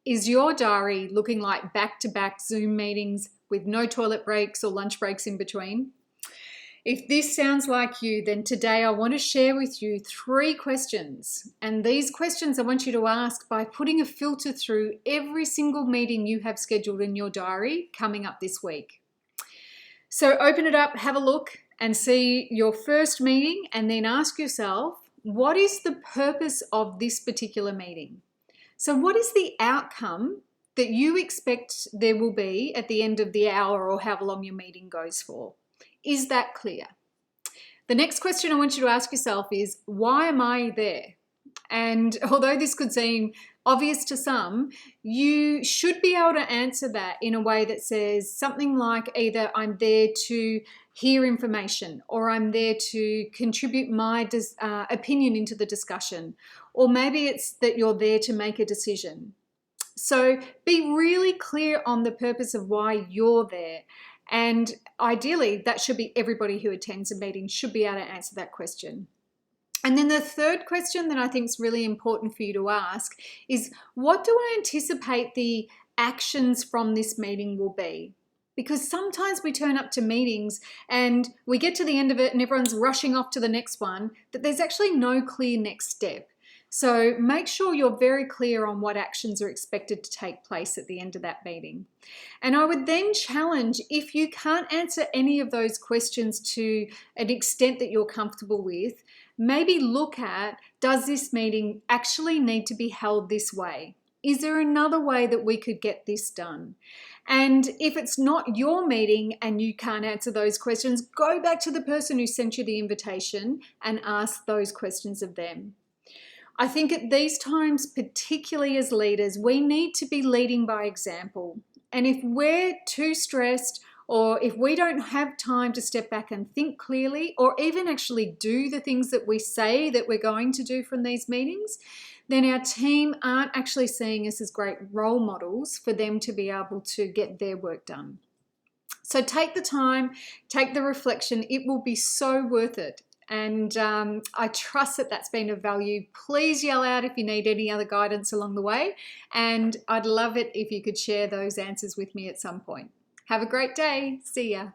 Is your diary looking like back-to-back Zoom meetings with no toilet breaks or lunch breaks in between? If this sounds like you, then today I want to share with you 3 questions. And these questions I want you to ask by putting a filter through every single meeting you have scheduled in your diary coming up this week. So open it up, have a look, and see your first meeting, and then ask yourself, what is the purpose of this particular meeting? So what is the outcome that you expect there will be at the end of the hour or however long your meeting goes for? Is that clear? The next question I want you to ask yourself is, why am I there? And although this could seem obvious to some, you should be able to answer that in a way that says something like either I'm there to hear information, or I'm there to contribute my opinion into the discussion, or maybe it's that you're there to make a decision. So be really clear on the purpose of why you're there. And ideally, that should be everybody who attends a meeting should be able to answer that question. And then the third question that I think is really important for you to ask is, what do I anticipate the actions from this meeting will be? Because sometimes we turn up to meetings and we get to the end of it and everyone's rushing off to the next one, that there's actually no clear next step. So make sure you're very clear on what actions are expected to take place at the end of that meeting. And I would then challenge, if you can't answer any of those questions to an extent that you're comfortable with, maybe look at, does this meeting actually need to be held this way? Is there another way that we could get this done? And if it's not your meeting and you can't answer those questions, go back to the person who sent you the invitation and ask those questions of them. I think at these times, particularly as leaders, we need to be leading by example. And if we're too stressed, or if we don't have time to step back and think clearly, or even actually do the things that we say that we're going to do from these meetings, then our team aren't actually seeing us as great role models for them to be able to get their work done. So take the time, take the reflection. It will be so worth it. And I trust that that's been of value. Please yell out if you need any other guidance along the way. And I'd love it if you could share those answers with me at some point. Have a great day. See ya.